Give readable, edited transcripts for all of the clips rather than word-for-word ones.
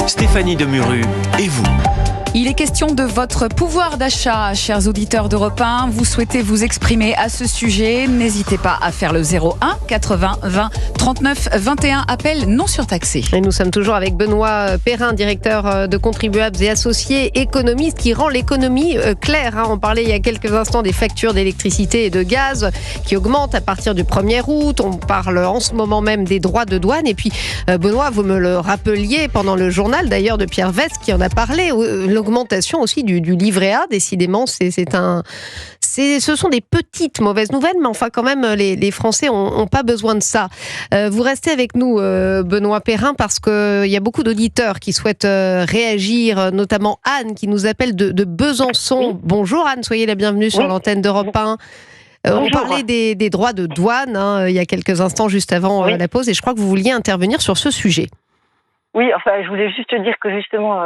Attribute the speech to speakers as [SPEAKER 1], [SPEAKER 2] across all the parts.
[SPEAKER 1] Stéphanie Demuru et vous.
[SPEAKER 2] Il est question de votre pouvoir d'achat, chers auditeurs d'Europe 1. Vous souhaitez vous exprimer à ce sujet. N'hésitez pas à faire le 01 80 20 39 21. Appel non surtaxé.
[SPEAKER 3] Et nous sommes toujours avec Benoît Perrin, directeur de Contribuables et Associés, économiste, qui rend l'économie claire. On parlait il y a quelques instants des factures d'électricité et de gaz qui augmentent à partir du 1er août. On parle en ce moment même des droits de douane. Et puis, Benoît, vous me le rappeliez pendant le journal, d'ailleurs, de Pierre Vest, qui en a parlé. L'augmentation aussi du livret A, décidément, ce sont des petites mauvaises nouvelles, mais enfin quand même les Français ont pas besoin de ça. Vous restez avec nous, Benoît Perrin, parce qu'il y a beaucoup d'auditeurs qui souhaitent réagir, notamment Anne qui nous appelle de Besançon. Oui. Bonjour Anne, soyez la bienvenue sur l'antenne d'Europe 1. On parlait des droits de douane il y a quelques instants, juste avant la pause, et je crois que vous vouliez intervenir sur ce sujet.
[SPEAKER 4] Oui, enfin, je voulais juste dire que justement,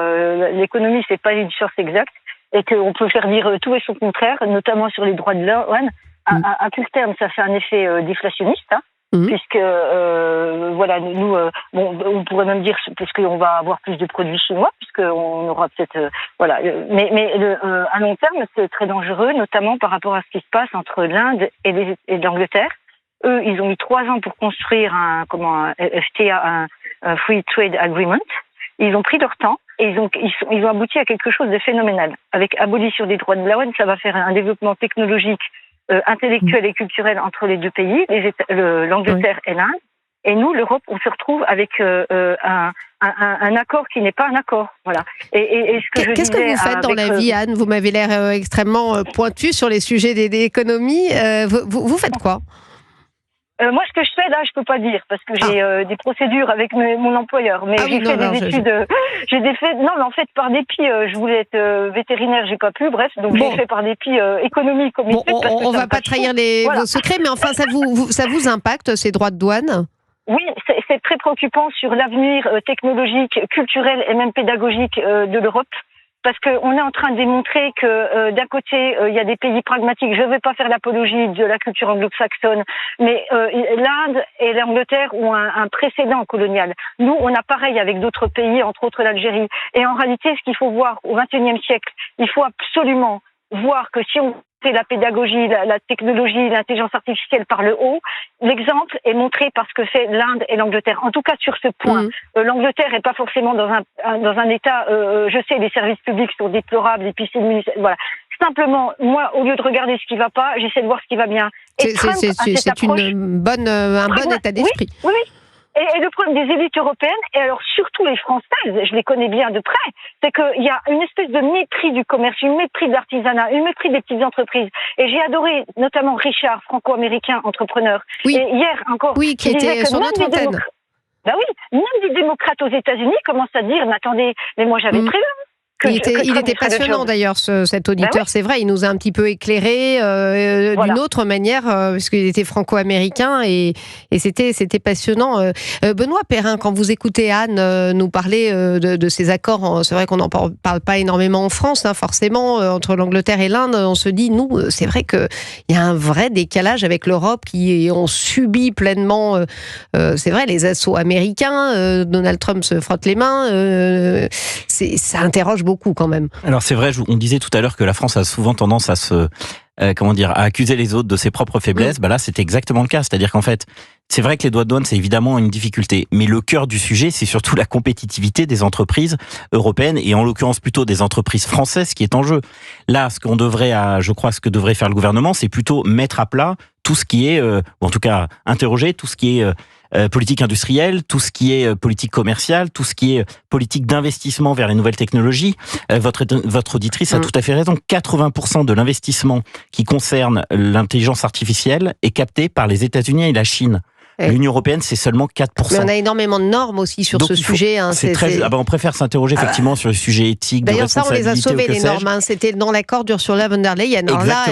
[SPEAKER 4] l'économie, c'est pas une science exacte et qu'on peut faire dire tout et son contraire, notamment sur les droits de douane. À court terme, ça fait un effet déflationniste, puisque, voilà, nous, on pourrait même dire, parce qu'on va avoir plus de produits chinois, puisqu'on aura peut-être, voilà. Mais à long terme, c'est très dangereux, notamment par rapport à ce qui se passe entre l'Inde et l'Angleterre. Eux, ils ont eu 3 ans pour construire un FTA, un Free Trade Agreement. Ils ont pris leur temps et ils ont abouti à quelque chose de phénoménal. Avec abolition des droits de douane, ça va faire un développement technologique, intellectuel et culturel entre les deux pays, l'Angleterre et l'Inde. Et nous, l'Europe, on se retrouve avec un accord qui n'est pas un accord. Voilà.
[SPEAKER 3] Qu'est-ce que vous faites dans la vie, Anne ? Vous m'avez l'air extrêmement pointue sur les sujets d'économie. Vous faites quoi ?
[SPEAKER 4] Moi, ce que je fais là, je peux pas dire parce que j'ai des procédures avec mon employeur. Mais j'ai fait des études. Non, mais en fait, par dépit, je voulais être vétérinaire, j'ai pas pu. Bref, donc j'ai fait par dépit économie comme étude.
[SPEAKER 3] On va pas trahir vos secrets, mais enfin, ça vous impacte ces droits de douane ?
[SPEAKER 4] Oui, c'est très préoccupant sur l'avenir technologique, culturel et même pédagogique de l'Europe. Parce qu'on est en train de démontrer que d'un côté, il y a des pays pragmatiques. Je ne vais pas faire l'apologie de la culture anglo-saxonne, mais l'Inde et l'Angleterre ont un précédent colonial. Nous, on a pareil avec d'autres pays, entre autres l'Algérie. Et en réalité, ce qu'il faut voir au XXIe siècle, il faut absolument voir que si on fait la pédagogie, la technologie, l'intelligence artificielle par le haut, l'exemple est montré par ce que fait l'Inde et l'Angleterre. En tout cas, sur ce point, l'Angleterre n'est pas forcément dans un état, je sais, les services publics sont déplorables, les piscines municipales, voilà. Simplement, moi, au lieu de regarder ce qui va pas, j'essaie de voir ce qui va bien.
[SPEAKER 3] C'est un bon état d'esprit.
[SPEAKER 4] Oui. Et le problème des élites européennes, et alors surtout les françaises, je les connais bien de près, c'est qu'il y a une espèce de mépris du commerce, une mépris de l'artisanat, une mépris des petites entreprises. Et j'ai adoré notamment Richard, franco-américain entrepreneur.
[SPEAKER 3] Oui.
[SPEAKER 4] Et hier encore,
[SPEAKER 3] qui était sur notre antenne.
[SPEAKER 4] Ben oui, même des démocrates aux États-Unis commencent à dire, mais attendez, mais moi j'avais prévu.
[SPEAKER 3] Il était passionnant d'ailleurs, cet auditeur, c'est vrai, il nous a un petit peu éclairé d'une autre manière, parce qu'il était franco-américain et c'était passionnant. Benoît Perrin, quand vous écoutez Anne nous parler de ces accords, c'est vrai qu'on n'en parle pas énormément en France, forcément, entre l'Angleterre et l'Inde, on se dit, nous, c'est vrai qu'il y a un vrai décalage avec l'Europe qui ont subi pleinement, c'est vrai, les assauts américains, Donald Trump se frotte les mains, ça interroge beaucoup quand même.
[SPEAKER 5] Alors c'est vrai, on disait tout à l'heure que la France a souvent tendance à à accuser les autres de ses propres faiblesses. Là, c'est exactement le cas. C'est-à-dire qu'en fait, c'est vrai que les droits de douane, c'est évidemment une difficulté. Mais le cœur du sujet, c'est surtout la compétitivité des entreprises européennes et en l'occurrence plutôt des entreprises françaises qui est en jeu. Là, ce que devrait faire le gouvernement, c'est plutôt mettre à plat tout ce qui est, ou en tout cas interroger tout ce qui est politique industrielle, tout ce qui est politique commerciale, tout ce qui est politique d'investissement vers les nouvelles technologies. Votre auditrice a tout à fait raison. 80% de l'investissement qui concerne l'intelligence artificielle est capté par les États-Unis et la Chine. L'Union européenne, c'est seulement 4%.
[SPEAKER 3] Mais on a énormément de normes aussi sur ce sujet.
[SPEAKER 5] On préfère s'interroger effectivement sur les sujets éthiques,
[SPEAKER 3] d'ailleurs,
[SPEAKER 5] de responsabilité.
[SPEAKER 3] D'ailleurs, ça, on les a sauvés, les normes. C'était dans l'accord d'Ursula von der Leyen. Alors là,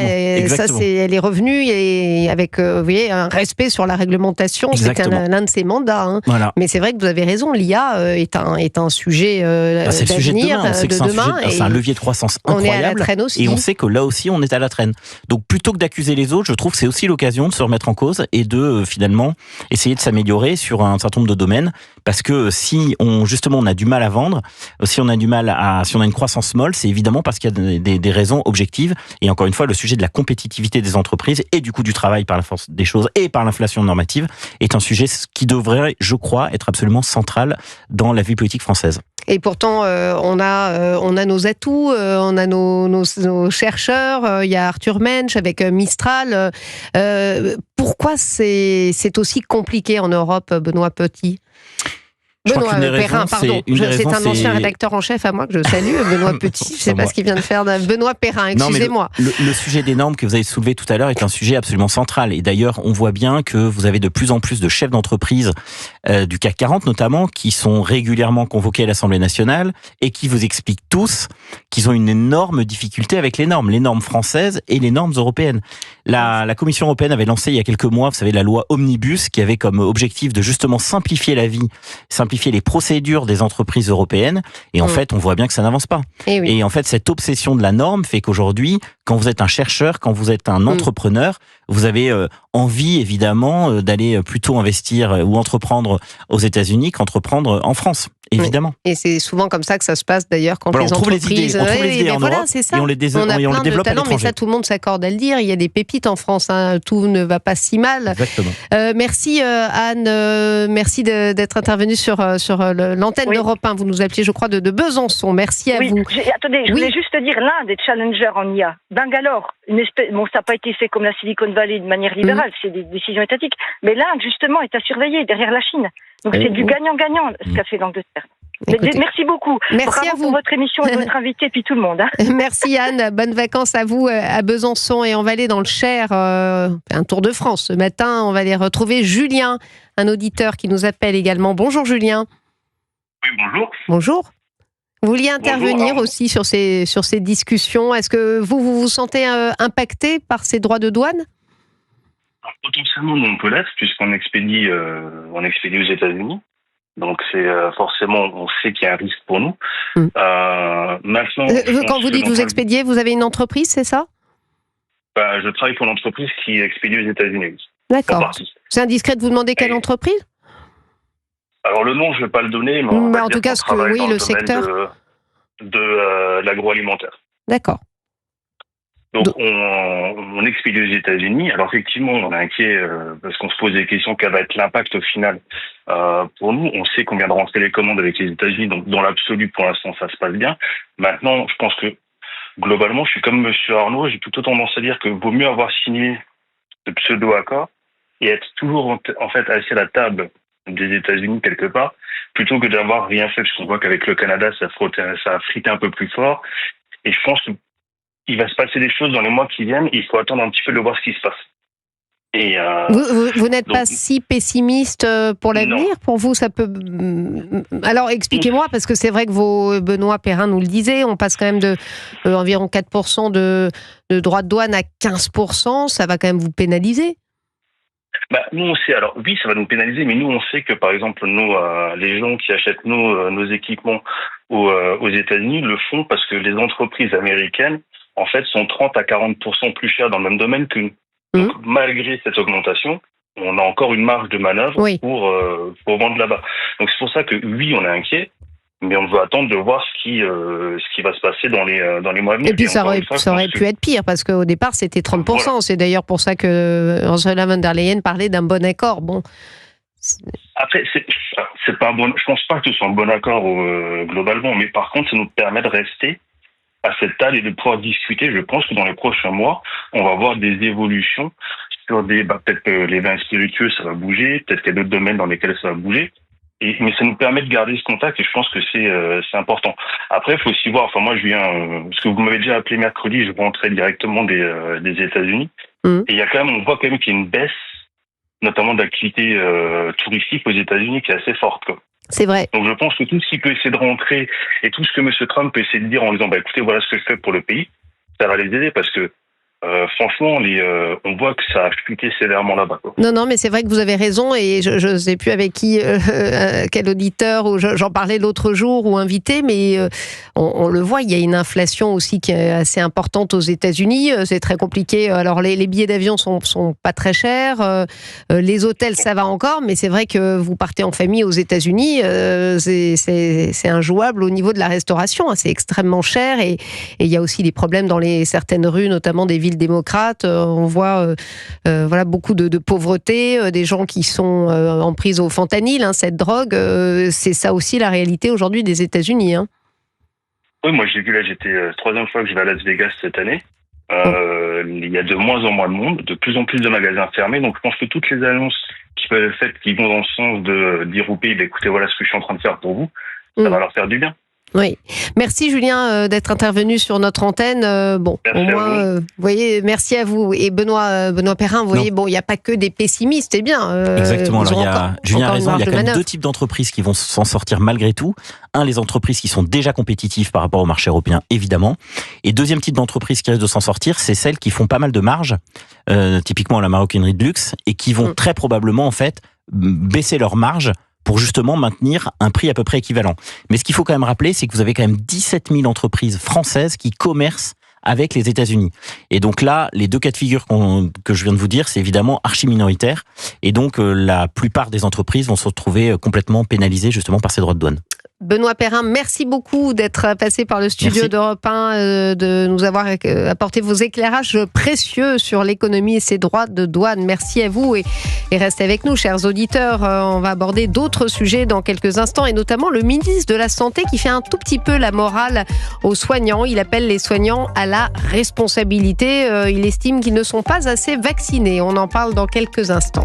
[SPEAKER 3] ça, elle est revenue et avec vous voyez, un respect sur la réglementation. C'était l'un de ses mandats. Voilà. Mais c'est vrai que vous avez raison, l'IA est un sujet d'avenir, de demain.
[SPEAKER 5] C'est un levier de croissance incroyable.
[SPEAKER 3] On est à la traîne aussi.
[SPEAKER 5] Et on sait que là aussi, on est à la traîne. Donc, plutôt que d'accuser les autres, je trouve que c'est aussi l'occasion de se remettre en cause et de, finalement, essayer de s'améliorer sur un certain nombre de domaines, parce que si on a du mal à vendre, si on a une croissance molle, c'est évidemment parce qu'il y a des raisons objectives. Et encore une fois, le sujet de la compétitivité des entreprises et du coût du travail par la force des choses et par l'inflation normative est un sujet qui devrait, je crois, être absolument central dans la vie politique française.
[SPEAKER 3] Et pourtant, on a nos atouts, on a nos chercheurs. Il y a Arthur Mensch avec Mistral. Pourquoi c'est aussi compliqué en Europe, Benoît Petit? Benoît Perrin, pardon. C'est un ancien rédacteur en chef à moi que je salue, Benoît Petit. Je ne sais pas ce qu'il vient de faire. Benoît Perrin, excusez-moi.
[SPEAKER 5] Le sujet des normes que vous avez soulevé tout à l'heure est un sujet absolument central. Et d'ailleurs, on voit bien que vous avez de plus en plus de chefs d'entreprise du CAC 40 notamment, qui sont régulièrement convoqués à l'Assemblée nationale et qui vous expliquent tous qu'ils ont une énorme difficulté avec les normes françaises et les normes européennes. La Commission européenne avait lancé il y a quelques mois, vous savez, la loi Omnibus, qui avait comme objectif de justement simplifier la vie, simplifier les procédures des entreprises européennes, et en fait, on voit bien que ça n'avance pas. Et en fait, cette obsession de la norme fait qu'aujourd'hui, quand vous êtes un chercheur, quand vous êtes un entrepreneur, vous avez envie, évidemment, d'aller plutôt investir ou entreprendre aux États-Unis qu'entreprendre en France, évidemment.
[SPEAKER 3] Et c'est souvent comme ça que ça se passe, d'ailleurs, quand les entreprises...
[SPEAKER 5] On trouve les idées en Europe,
[SPEAKER 3] et
[SPEAKER 5] on les développe à l'étranger.
[SPEAKER 3] Mais ça, tout le monde s'accorde à le dire. Il y a des pépites en France, hein. Tout ne va pas si mal.
[SPEAKER 5] Exactement.
[SPEAKER 3] Merci Anne, merci d'être intervenue sur l'antenne d'Europe 1. Vous nous appeliez, je crois, de Besançon. Merci à vous.
[SPEAKER 4] Attendez, je voulais juste dire, l'un des challengers en IA, Bangalore, ça n'a pas été fait comme la Silicon Valley de manière libérale, c'est des décisions étatiques, mais l'Inde, justement, est à surveiller derrière la Chine. Donc c'est du gagnant-gagnant, ce qu'a fait l'Angleterre. Merci beaucoup.
[SPEAKER 3] Merci à vous
[SPEAKER 4] pour votre émission et votre invité, puis tout le monde.
[SPEAKER 3] Merci Anne, bonnes vacances à vous à Besançon, et on va aller dans le Cher, un tour de France. Ce matin, on va aller retrouver Julien, un auditeur qui nous appelle également. Bonjour Julien.
[SPEAKER 6] Oui, bonjour.
[SPEAKER 3] Bonjour. Vous vouliez intervenir aussi sur ces discussions. Est-ce que vous sentez impacté par ces droits de douane?
[SPEAKER 6] Alors, potentiellement, nous, on peut l'être, puisqu'on expédie aux États-Unis. Donc, c'est forcément, on sait qu'il y a un risque pour nous. Maintenant,
[SPEAKER 3] quand vous dites vous expédiez, vous avez une entreprise, c'est ça?
[SPEAKER 6] Je travaille pour l'entreprise qui expédie aux États-Unis.
[SPEAKER 3] D'accord. C'est indiscret de vous demander quelle entreprise?
[SPEAKER 6] Alors, le nom, je ne vais pas le donner, mais
[SPEAKER 3] en tout cas, le secteur
[SPEAKER 6] de l'agroalimentaire.
[SPEAKER 3] D'accord.
[SPEAKER 6] Donc, on expédie aux États-Unis. Alors, effectivement, on est inquiet parce qu'on se pose des questions. Quel va être l'impact au final pour nous? On sait qu'on vient de rentrer les commandes avec les États-Unis, donc dans l'absolu, pour l'instant, ça se passe bien. Maintenant, je pense que globalement, je suis comme Monsieur Arnaud. J'ai plutôt tendance à dire que vaut mieux avoir signé ce pseudo-accord et être toujours en fait assis à la table des États-Unis quelque part, plutôt que d'avoir rien fait. Parce qu'on voit qu'avec le Canada, ça a frité un peu plus fort. Et je pense que il va se passer des choses dans les mois qui viennent. Il faut attendre un petit peu de voir ce qui se passe. Et
[SPEAKER 3] vous n'êtes pas si pessimiste pour l'avenir? Pour vous, ça peut... Alors, expliquez-moi, parce que c'est vrai que Benoît Perrin nous le disait, on passe quand même de environ 4% de droits de douane à 15%. Ça va quand même vous pénaliser?
[SPEAKER 6] Nous, on sait. Alors, oui, ça va nous pénaliser, mais nous, on sait que, par exemple, nous, les gens qui achètent nos équipements aux États-Unis le font parce que les entreprises américaines, en fait, sont 30 à 40% plus chères dans le même domaine que nous. Donc, malgré cette augmentation, on a encore une marge de manœuvre pour vendre là-bas. Donc, c'est pour ça que, oui, on est inquiet, mais on veut attendre de voir ce qui va se passer dans les mois à venir.
[SPEAKER 3] Et puis, ça aurait pu être pire, parce qu'au départ, c'était 30%. Voilà. C'est d'ailleurs pour ça que Ursula von der Leyen parlait d'un bon accord. Bon.
[SPEAKER 6] Après, c'est pas un bon. Je pense pas que ce soit un bon accord globalement, mais par contre, ça nous permet de rester à cette table et de pouvoir discuter. Je pense que dans les prochains mois, on va voir des évolutions sur peut-être que les vins spiritueux, ça va bouger, peut-être qu'il y a d'autres domaines dans lesquels ça va bouger. Mais ça nous permet de garder ce contact et je pense que c'est important. Après, il faut aussi voir, moi je viens, parce que vous m'avez déjà appelé mercredi, je rentrais directement des États-Unis. Et il y a on voit quand même qu'il y a une baisse, notamment d'activité touristique aux États-Unis qui est assez forte, quoi.
[SPEAKER 3] C'est vrai.
[SPEAKER 6] Donc je pense que tout ce qui peut essayer de rentrer et tout ce que M. Trump peut essayer de dire en disant écoutez, voilà ce que je fais pour le pays, ça va les aider parce que franchement, on voit que ça a chuté sévèrement là-bas, quoi.
[SPEAKER 3] Non, mais c'est vrai que vous avez raison et je ne sais plus avec qui, quel auditeur, ou j'en parlais l'autre jour ou invité, mais on le voit, il y a une inflation aussi qui est assez importante aux États-Unis. C'est très compliqué. Alors les billets d'avion sont pas très chers, les hôtels ça va encore, mais c'est vrai que vous partez en famille aux États-Unis, c'est injouable au niveau de la restauration. C'est extrêmement cher et il y a aussi des problèmes dans certaines rues, notamment des villes démocrates. On voit voilà, beaucoup de pauvreté, des gens qui sont en prise au fentanyl, cette drogue. C'est ça aussi la réalité aujourd'hui des États-Unis.
[SPEAKER 6] Oui, moi j'ai vu là, j'étais troisième fois que je vais à Las Vegas cette année. Il y a de moins en moins de monde, de plus en plus de magasins fermés. Donc je pense que toutes les annonces qui peuvent être faites, qui vont dans le sens de dire au pays, écoutez, voilà ce que je suis en train de faire pour vous, ça va leur faire du bien.
[SPEAKER 3] Oui, merci Julien d'être intervenu sur notre antenne. Bon,
[SPEAKER 6] merci
[SPEAKER 3] au moins, vous voyez, merci à vous. Et Benoît Perrin, vous voyez, bon, il n'y a pas que des pessimistes, c'est bien.
[SPEAKER 5] Exactement. Alors, Julien a raison, il y a quand même 2 types d'entreprises qui vont s'en sortir malgré tout. Un, les entreprises qui sont déjà compétitives par rapport au marché européen, évidemment. Et deuxième type d'entreprise qui risque de s'en sortir, c'est celles qui font pas mal de marge, typiquement la maroquinerie de luxe, et qui vont très probablement, en fait, baisser leur marge pour justement maintenir un prix à peu près équivalent. Mais ce qu'il faut quand même rappeler, c'est que vous avez quand même 17 000 entreprises françaises qui commercent avec les États-Unis. Et donc là, les 2 cas de figure que je viens de vous dire, c'est évidemment archi minoritaire. Et donc, la plupart des entreprises vont se retrouver complètement pénalisées justement par ces droits de douane.
[SPEAKER 3] Benoît Perrin, merci beaucoup d'être passé par le studio d'Europe 1, de nous avoir apporté vos éclairages précieux sur l'économie et ses droits de douane. Merci à vous et restez avec nous, chers auditeurs. On va aborder d'autres sujets dans quelques instants et notamment le ministre de la Santé qui fait un tout petit peu la morale aux soignants. Il appelle les soignants à la responsabilité. Il estime qu'ils ne sont pas assez vaccinés. On en parle dans quelques instants.